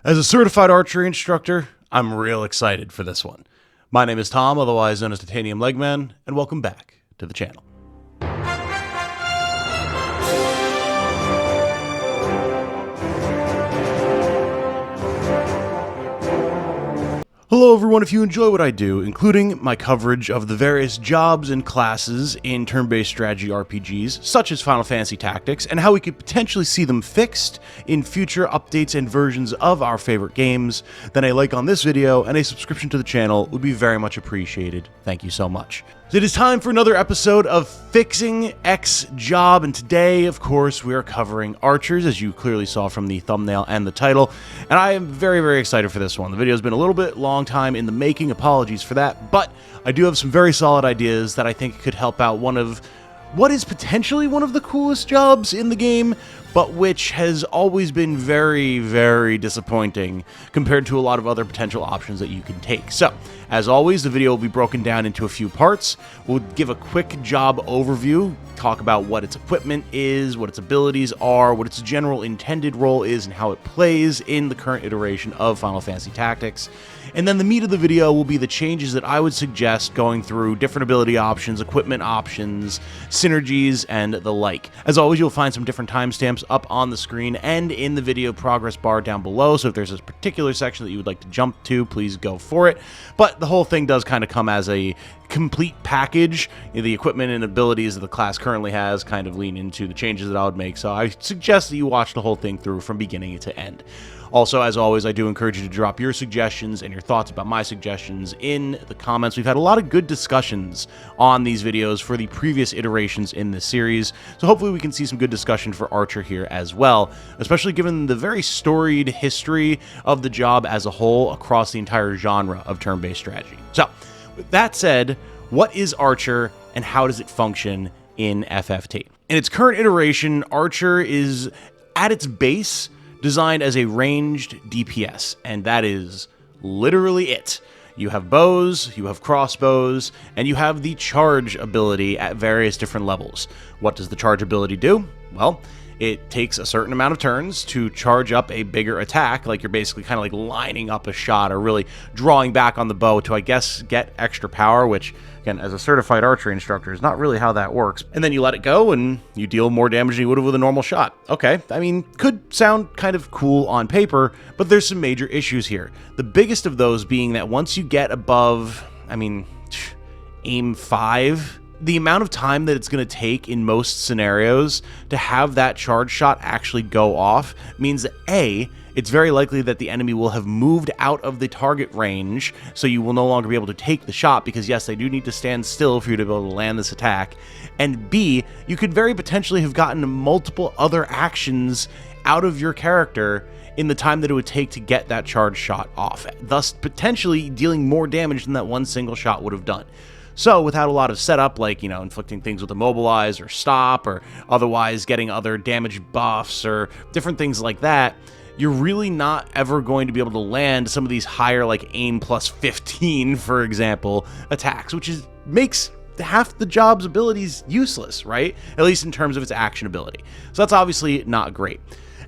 As a certified archery instructor, I'm real excited for this one. My name is Tom, otherwise known as Titanium Legman, and welcome back to the channel. Hello everyone, if you enjoy what I do, including my coverage of the various jobs and classes in turn-based strategy RPGs, such as Final Fantasy Tactics, and how we could potentially see them fixed in future updates and versions of our favorite games, then a like on this video and a subscription to the channel would be very much appreciated. Thank you so much. It is time for another episode of Fixing X Job, and today, of course, we are covering archers, as you clearly saw from the thumbnail and the title, and I am very, very excited for this one. The video has been a little bit long time in the making, apologies for that, but I do have some very solid ideas that I think could help out one of what is potentially one of the coolest jobs in the game, but which has always been very, very disappointing compared to a lot of other potential options that you can take. So, as always, the video will be broken down into a few parts. We'll give a quick job overview, talk about what its equipment is, what its abilities are, what its general intended role is, and how it plays in the current iteration of Final Fantasy Tactics. And then the meat of the video will be the changes that I would suggest going through different ability options, equipment options, synergies, and the like. As always, you'll find some different timestamps up on the screen and in the video progress bar down below, so if there's a particular section that you would like to jump to, please go for it. But the whole thing does kind of come as a complete package. The equipment and abilities that the class currently has kind of lean into the changes that I would make, so I suggest that you watch the whole thing through from beginning to end. Also, as always, I do encourage you to drop your suggestions and your thoughts about my suggestions in the comments. We've had a lot of good discussions on these videos for the previous iterations in this series, so hopefully we can see some good discussion for Archer here as well, especially given the very storied history of the job as a whole across the entire genre of turn-based strategy. So, with that said, what is Archer and how does it function in FFT? In its current iteration, Archer is, at its base, designed as a ranged DPS, and that is literally it. You have bows, you have crossbows, and you have the charge ability at various different levels. What does the charge ability do? Well, it takes a certain amount of turns to charge up a bigger attack, like you're basically kind of like lining up a shot or really drawing back on the bow to, I guess, get extra power, which, again, as a certified archery instructor, is not really how that works. And then you let it go and you deal more damage than you would have with a normal shot. Okay, I mean, could sound kind of cool on paper, but there's some major issues here. The biggest of those being that once you get above, aim 5, the amount of time that it's going to take in most scenarios to have that charge shot actually go off means that A, it's very likely that the enemy will have moved out of the target range, so you will no longer be able to take the shot, because yes, they do need to stand still for you to be able to land this attack, and B, you could very potentially have gotten multiple other actions out of your character in the time that it would take to get that charge shot off, thus potentially dealing more damage than that one single shot would have done. So, without a lot of setup, like, inflicting things with immobilize or stop, or otherwise getting other damage buffs or different things like that, you're really not ever going to be able to land some of these higher, like aim plus 15, for example, attacks, which makes half the job's abilities useless, right? At least in terms of its action ability. So that's obviously not great.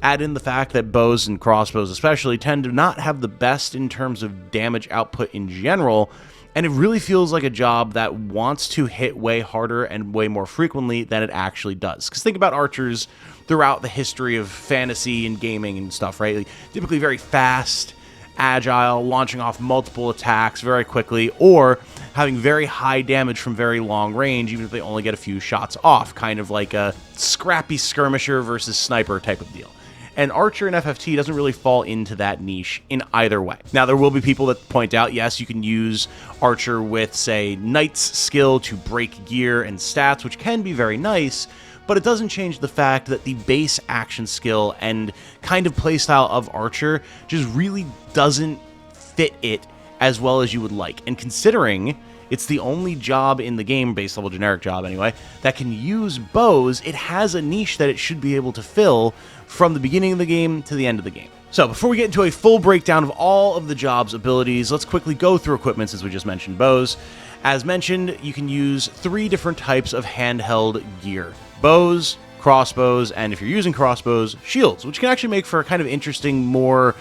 Add in the fact that bows and crossbows especially tend to not have the best in terms of damage output in general, and it really feels like a job that wants to hit way harder and way more frequently than it actually does. Because think about archers throughout the history of fantasy and gaming and stuff, right? Like, typically very fast, agile, launching off multiple attacks very quickly, or having very high damage from very long range, even if they only get a few shots off, kind of like a scrappy skirmisher versus sniper type of deal. And Archer in FFT doesn't really fall into that niche in either way. Now, there will be people that point out, yes, you can use Archer with, say, Knight's skill to break gear and stats, which can be very nice, but it doesn't change the fact that the base action skill and kind of playstyle of Archer just really doesn't fit it as well as you would like. And considering it's the only job in the game, base level generic job anyway, that can use bows, it has a niche that it should be able to fill from the beginning of the game to the end of the game. So before we get into a full breakdown of all of the job's abilities, let's quickly go through equipment since we just mentioned bows. As mentioned, you can use 3 different types of handheld gear: bows, crossbows, and if you're using crossbows, shields, which can actually make for a kind of interesting, more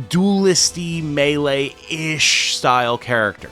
duelisty, melee-ish style character.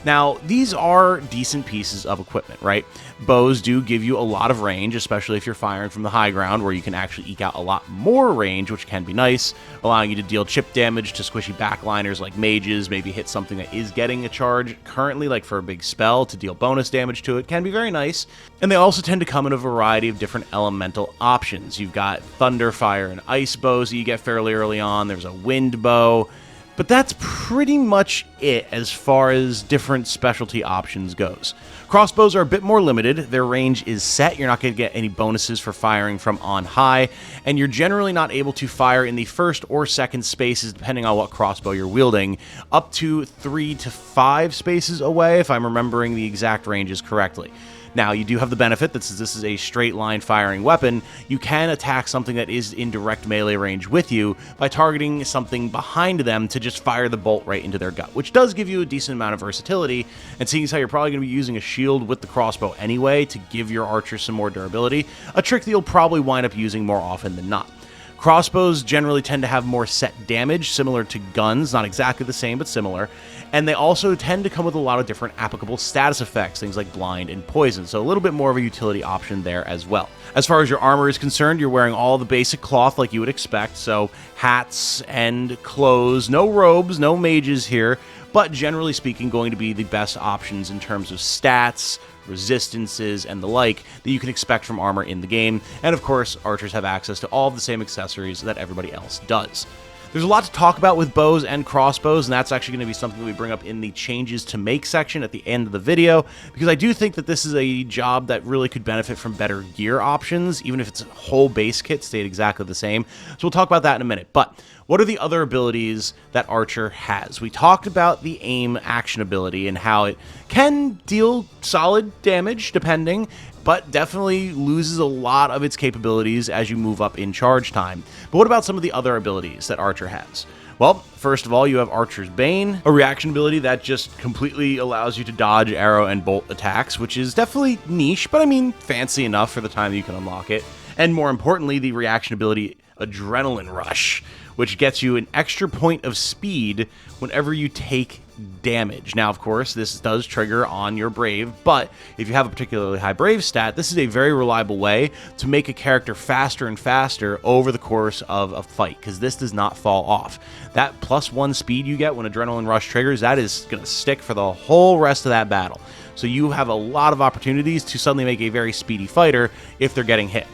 Now, these are decent pieces of equipment, right? Bows do give you a lot of range, especially if you're firing from the high ground, where you can actually eke out a lot more range, which can be nice, allowing you to deal chip damage to squishy backliners like mages, maybe hit something that is getting a charge currently, like for a big spell, to deal bonus damage to it, can be very nice. And they also tend to come in a variety of different elemental options. You've got thunder, fire, and ice bows that you get fairly early on. There's a wind bow. But that's pretty much it as far as different specialty options goes. Crossbows are a bit more limited. Their range is set. You're not going to get any bonuses for firing from on high, and you're generally not able to fire in the first or second spaces, depending on what crossbow you're wielding, up to 3 to 5 spaces away, if I'm remembering the exact ranges correctly. Now, you do have the benefit that since this is a straight line firing weapon, you can attack something that is in direct melee range with you by targeting something behind them to just fire the bolt right into their gut, which does give you a decent amount of versatility, and seeing as how you're probably going to be using a shield with the crossbow anyway to give your archer some more durability, a trick that you'll probably wind up using more often than not. Crossbows generally tend to have more set damage, similar to guns, not exactly the same, but similar, and they also tend to come with a lot of different applicable status effects, things like blind and poison, so a little bit more of a utility option there as well. As far as your armor is concerned, you're wearing all the basic cloth like you would expect, so hats and clothes, no robes, no mages here, but generally speaking, going to be the best options in terms of stats, resistances, and the like that you can expect from armor in the game. And of course, archers have access to all of the same accessories that everybody else does. There's a lot to talk about with bows and crossbows, and that's actually going to be something that we bring up in the changes to make section at the end of the video, because I do think that this is a job that really could benefit from better gear options, even if its whole base kit stayed exactly the same. So we'll talk about that in a minute. But what are the other abilities that Archer has? We talked about the aim action ability and how it can deal solid damage, depending, but definitely loses a lot of its capabilities as you move up in charge time. But what about some of the other abilities that Archer has? Well, first of all, you have Archer's Bane, a reaction ability that just completely allows you to dodge arrow and bolt attacks, which is definitely niche, but I mean, fancy enough for the time that you can unlock it. And more importantly, the reaction ability Adrenaline Rush, which gets you an extra point of speed whenever you take damage. Now, of course, this does trigger on your Brave, but if you have a particularly high Brave stat, this is a very reliable way to make a character faster and faster over the course of a fight, because this does not fall off. That +1 speed you get when Adrenaline Rush triggers, that is going to stick for the whole rest of that battle. So you have a lot of opportunities to suddenly make a very speedy fighter if they're getting hit.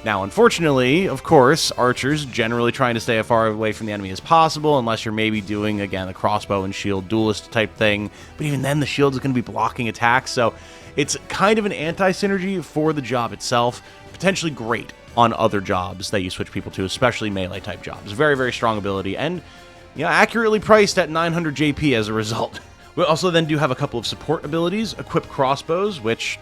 Now, unfortunately, of course, archers generally trying to stay as far away from the enemy as possible, unless you're maybe doing, again, the crossbow and shield duelist type thing. But even then, the shield is going to be blocking attacks, so it's kind of an anti-synergy for the job itself. Potentially great on other jobs that you switch people to, especially melee type jobs. Very, very strong ability, and accurately priced at 900 JP as a result. We also then do have a couple of support abilities. Equip Crossbows, which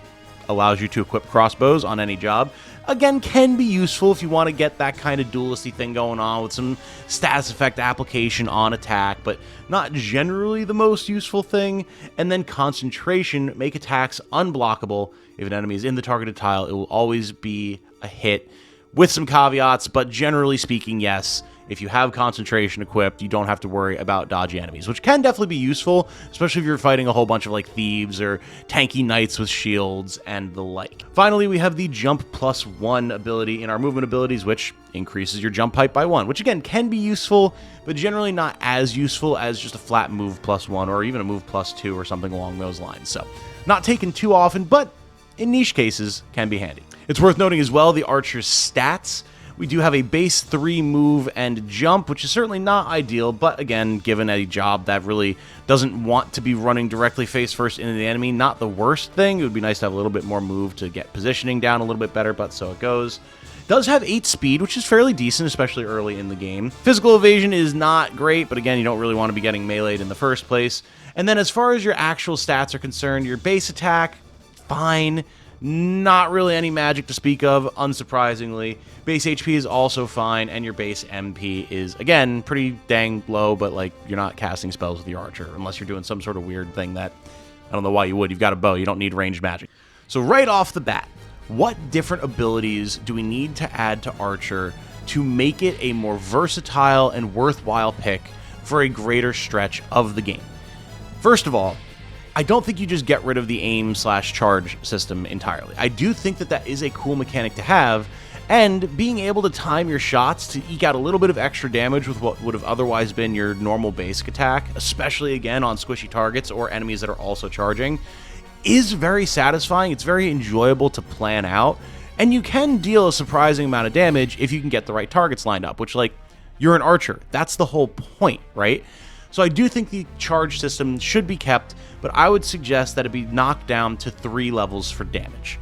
allows you to equip crossbows on any job. Again, can be useful if you want to get that kind of duelisty thing going on with some status effect application on attack, but not generally the most useful thing. And then Concentration, make attacks unblockable. If an enemy is in the targeted tile, it will always be a hit, with some caveats, but generally speaking, yes. If you have Concentration equipped, you don't have to worry about dodgy enemies, which can definitely be useful, especially if you're fighting a whole bunch of thieves or tanky knights with shields and the like. Finally, we have the Jump +1 ability in our movement abilities, which increases your jump height by 1, which again can be useful, but generally not as useful as just a flat move +1 or even a move +2 or something along those lines. So not taken too often, but in niche cases can be handy. It's worth noting as well the archer's stats. We do have a base 3 move and jump, which is certainly not ideal, but again, given a job that really doesn't want to be running directly face first into the enemy, not the worst thing. It would be nice to have a little bit more move to get positioning down a little bit better, but so it goes. Does have 8 speed, which is fairly decent, especially early in the game. Physical evasion is not great, but again, you don't really want to be getting meleeed in the first place. And then as far as your actual stats are concerned, your base attack, fine. Not really any magic to speak of, unsurprisingly. Base HP is also fine, and your base MP is, again, pretty dang low, but you're not casting spells with your archer, unless you're doing some sort of weird thing that, I don't know why you would. You've got a bow, you don't need ranged magic. So right off the bat, what different abilities do we need to add to Archer to make it a more versatile and worthwhile pick for a greater stretch of the game. First of all, I don't think you just get rid of the aim/charge system entirely. I do think that that is a cool mechanic to have, and being able to time your shots to eke out a little bit of extra damage with what would have otherwise been your normal basic attack, especially again on squishy targets or enemies that are also charging, is very satisfying. It's very enjoyable to plan out, and you can deal a surprising amount of damage if you can get the right targets lined up, which, like, you're an archer. That's the whole point, right? So I do think the charge system should be kept, but I would suggest that it be knocked down to 3 levels for damage.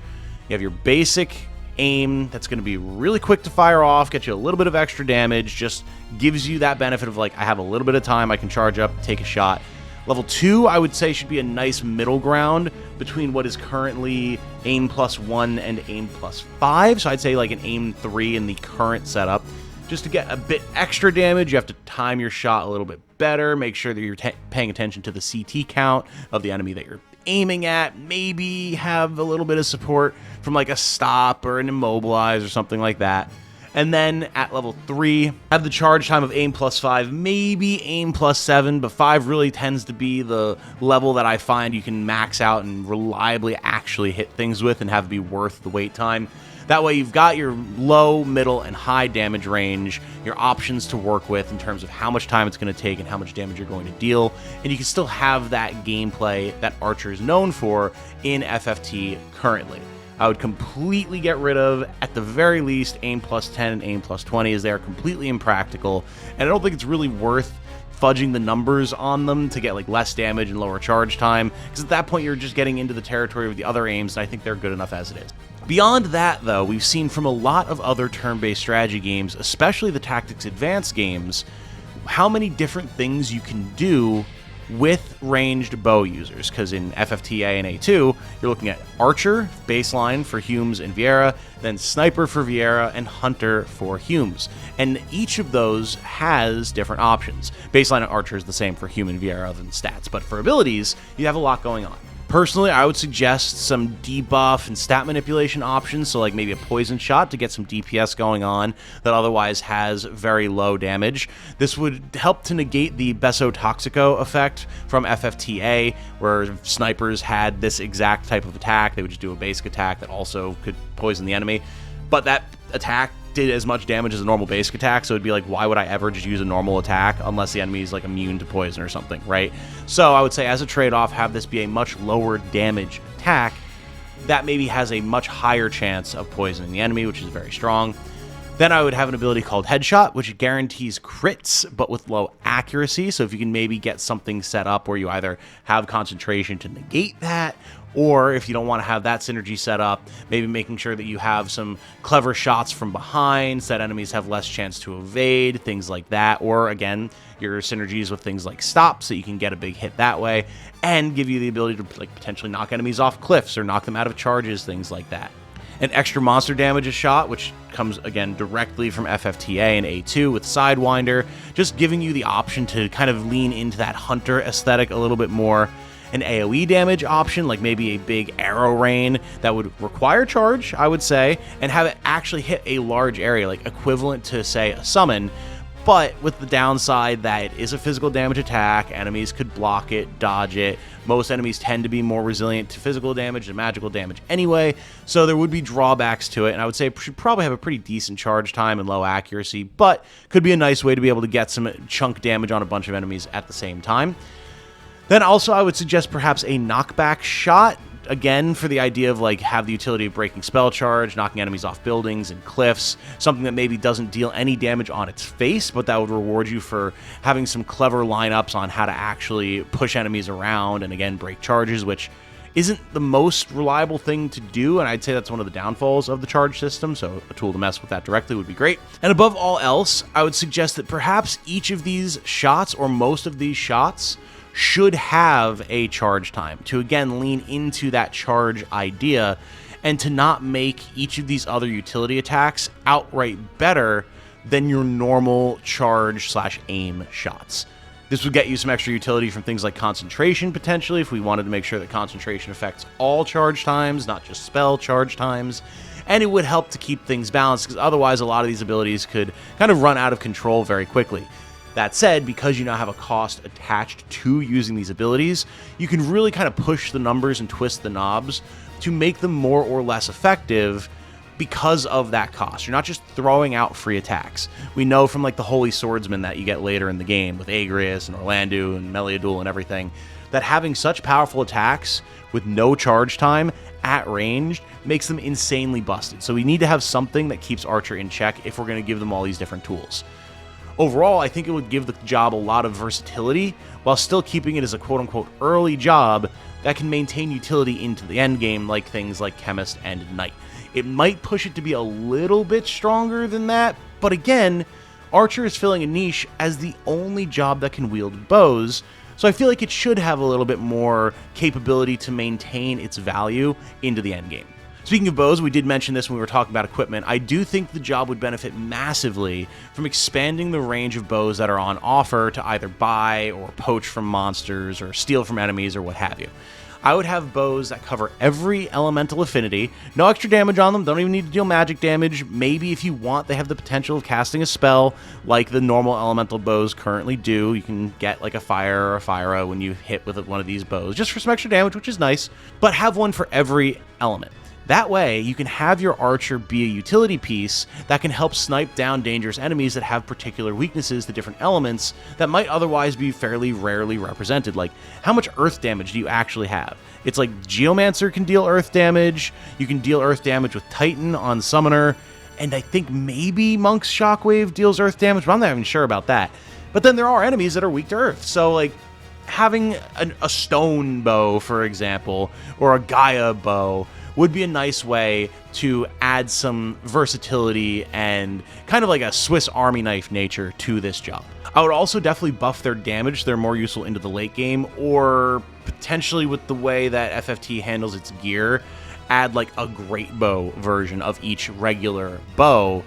You have your basic aim that's going to be really quick to fire off, get you a little bit of extra damage, just gives you that benefit of, like, I have a little bit of time, I can charge up, take a shot. Level 2, I would say, should be a nice middle ground between what is currently aim +1 and aim +5. So I'd say like an aim 3 in the current setup. Just to get a bit extra damage, you have to time your shot a little bit better, make sure that you're paying attention to the CT count of the enemy that you're aiming at, maybe have a little bit of support from like a stop or an immobilize or something like that. And then at level 3, have the charge time of aim +5, maybe aim +7, but 5 really tends to be the level that I find you can max out and reliably actually hit things with and have it be worth the wait time. That way you've got your low, middle, and high damage range, your options to work with in terms of how much time it's going to take and how much damage you're going to deal, and you can still have that gameplay that Archer is known for in FFT currently. I would completely get rid of, at the very least, aim +10 and aim +20, as they are completely impractical, and I don't think it's really worth fudging the numbers on them to get like less damage and lower charge time, because at that point you're just getting into the territory of the other aims, and I think they're good enough as it is. Beyond that, though, we've seen from a lot of other turn-based strategy games, especially the Tactics Advanced games, how many different things you can do with ranged bow users, because in FFTA and A2, you're looking at Archer, baseline for Humes and Vieira, then Sniper for Vieira, and Hunter for Humes. And each of those has different options. Baseline and Archer is the same for Hume and Vieira other than stats, but for abilities, you have a lot going on. Personally, I would suggest some debuff and stat manipulation options, so like maybe a poison shot to get some DPS going on that otherwise has very low damage. This would help to negate the Beso Toxico effect from FFTA, where snipers had this exact type of attack. They would just do a basic attack that also could poison the enemy, but that attack did as much damage as a normal basic attack, so it'd be like, why would I ever just use a normal attack unless the enemy is like immune to poison or something, right? So I would say as a trade-off, have this be a much lower damage attack that maybe has a much higher chance of poisoning the enemy, which is very strong. Then I would have an ability called Headshot, which guarantees crits, but with low accuracy. So if you can maybe get something set up where you either have concentration to negate that, or if you don't want to have that synergy set up, maybe making sure that you have some clever shots from behind so that enemies have less chance to evade, things like that. Or again, your synergies with things like stop so you can get a big hit that way, and give you the ability to like potentially knock enemies off cliffs or knock them out of charges, things like that. An extra monster damage is shot, which comes again directly from FFTA and A2 with Sidewinder, just giving you the option to kind of lean into that hunter aesthetic a little bit more. An AoE damage option, like maybe a big arrow rain that would require charge, I would say, and have it actually hit a large area, like equivalent to, say, a summon, but with the downside that it is a physical damage attack, enemies could block it, dodge it. Most enemies tend to be more resilient to physical damage than magical damage anyway, so there would be drawbacks to it, and I would say it should probably have a pretty decent charge time and low accuracy, but could be a nice way to be able to get some chunk damage on a bunch of enemies at the same time. Then also I would suggest perhaps a knockback shot, again for the idea of like have the utility of breaking spell charge, knocking enemies off buildings and cliffs, something that maybe doesn't deal any damage on its face, but that would reward you for having some clever lineups on how to actually push enemies around and again break charges, which isn't the most reliable thing to do, and I'd say that's one of the downfalls of the charge system, so a tool to mess with that directly would be great. And above all else, I would suggest that perhaps each of these shots, or most of these shots, should have a charge time, to again lean into that charge idea and to not make each of these other utility attacks outright better than your normal charge/aim shots. This would get you some extra utility from things like concentration, potentially, if we wanted to make sure that concentration affects all charge times, not just spell charge times. and it would help to keep things balanced, because otherwise a lot of these abilities could kind of run out of control very quickly. That said, because you now have a cost attached to using these abilities, you can really kind of push the numbers and twist the knobs to make them more or less effective because of that cost. You're not just throwing out free attacks. We know from like the Holy Swordsman that you get later in the game with Agrius and Orlandu and Meliadul and everything, that having such powerful attacks with no charge time at range makes them insanely busted. So we need to have something that keeps Archer in check if we're going to give them all these different tools. Overall, I think it would give the job a lot of versatility while still keeping it as a quote-unquote early job that can maintain utility into the end game, like things like Chemist and Knight. It might push it to be a little bit stronger than that, but again, Archer is filling a niche as the only job that can wield bows, so I feel like it should have a little bit more capability to maintain its value into the end game. Speaking of bows, we did mention this when we were talking about equipment. I do think the job would benefit massively from expanding the range of bows that are on offer to either buy or poach from monsters or steal from enemies or what have you. I would have bows that cover every elemental affinity, no extra damage on them, don't even need to deal magic damage. Maybe if you want, they have the potential of casting a spell like the normal elemental bows currently do. You can get like a fire or a fire when you hit with one of these bows, just for some extra damage, which is nice, but have one for every element. That way, you can have your Archer be a utility piece that can help snipe down dangerous enemies that have particular weaknesses to different elements that might otherwise be fairly rarely represented. Like, how much earth damage do you actually have? It's like Geomancer can deal earth damage, you can deal earth damage with Titan on Summoner, and I think maybe Monk's Shockwave deals earth damage, but I'm not even sure about that. But then there are enemies that are weak to earth, so like, having a stone bow, for example, or a Gaia bow, would be a nice way to add some versatility and kind of like a Swiss Army knife nature to this job. I would also definitely buff their damage. They're more useful into the late game, or potentially with the way that FFT handles its gear, add like a great bow version of each regular bow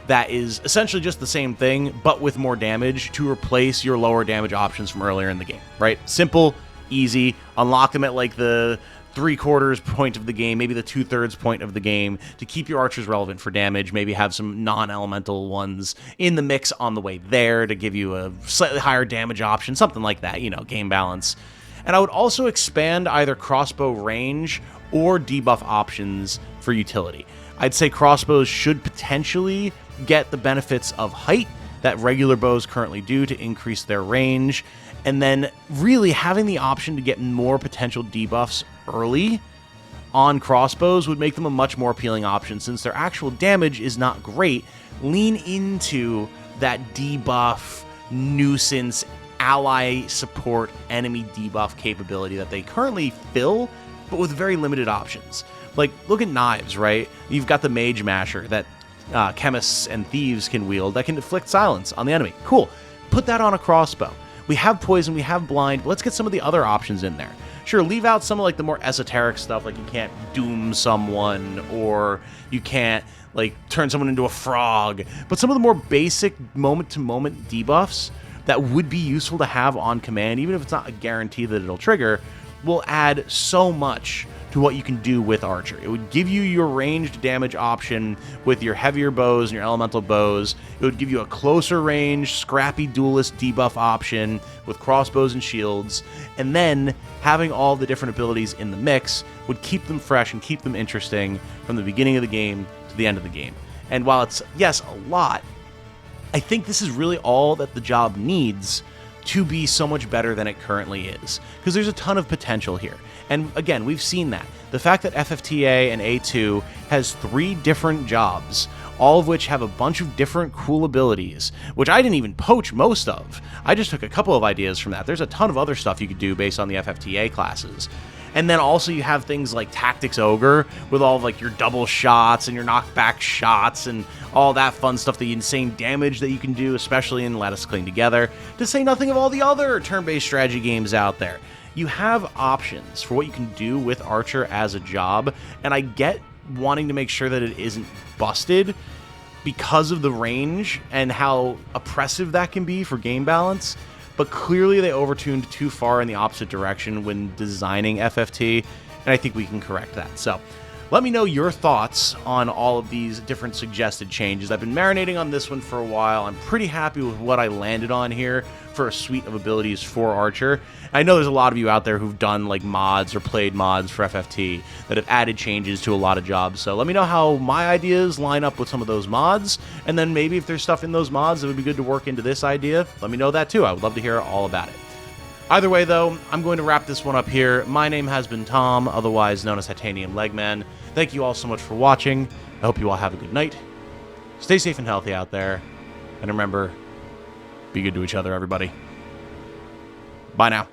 that is essentially just the same thing, but with more damage to replace your lower damage options from earlier in the game, right? Simple, easy, unlock them at like the 3/4 point of the game, maybe the 2/3 point of the game, to keep your archers relevant for damage. Maybe have some non-elemental ones in the mix on the way there to give you a slightly higher damage option, something like that, you know, game balance. And I would also expand either crossbow range or debuff options for utility. I'd say crossbows should potentially get the benefits of height that regular bows currently do to increase their range, and then really having the option to get more potential debuffs early on crossbows would make them a much more appealing option. Since their actual damage is not great, lean into that debuff, nuisance, ally support, enemy debuff capability that they currently fill, but with very limited options. Like, look at knives, right? You've got the Mage Masher that chemists and thieves can wield that can inflict silence on the enemy. Cool. Put that on a crossbow. We have poison, we have blind, but let's get some of the other options in there. Sure, leave out some of like the more esoteric stuff, like you can't doom someone, or you can't like turn someone into a frog, but some of the more basic moment-to-moment debuffs that would be useful to have on command, even if it's not a guarantee that it'll trigger, will add so much to what you can do with Archer. It would give you your ranged damage option with your heavier bows and your elemental bows. It would give you a closer range, scrappy duelist debuff option with crossbows and shields. And then having all the different abilities in the mix would keep them fresh and keep them interesting from the beginning of the game to the end of the game. And while it's, yes, a lot, I think this is really all that the job needs to be so much better than it currently is, because there's a ton of potential here. And again, we've seen that. The fact that FFTA and A2 has 3 different jobs, all of which have a bunch of different cool abilities, which I didn't even poach most of. I just took a couple of ideas from that. There's a ton of other stuff you could do based on the FFTA classes. And then also you have things like Tactics Ogre with all of like your double shots and your knockback shots and all that fun stuff, the insane damage that you can do, especially in Let Us Cling Together, to say nothing of all the other turn-based strategy games out there. You have options for what you can do with Archer as a job, and I get wanting to make sure that it isn't busted because of the range and how oppressive that can be for game balance, but clearly they overtuned too far in the opposite direction when designing FFT, and I think we can correct that. So Let me know your thoughts on all of these different suggested changes. I've been marinating on this one for a while. I'm pretty happy with what I landed on here for a suite of abilities for Archer. I know there's a lot of you out there who've done like mods or played mods for FFT that have added changes to a lot of jobs. So let me know how my ideas line up with some of those mods, and then maybe if there's stuff in those mods that would be good to work into this idea, let me know that too. I would love to hear all about it. Either way, though, I'm going to wrap this one up here. My name has been Tom, otherwise known as Titanium Legman. Thank you all so much for watching. I hope you all have a good night. Stay safe and healthy out there. And remember, be good to each other, everybody. Bye now.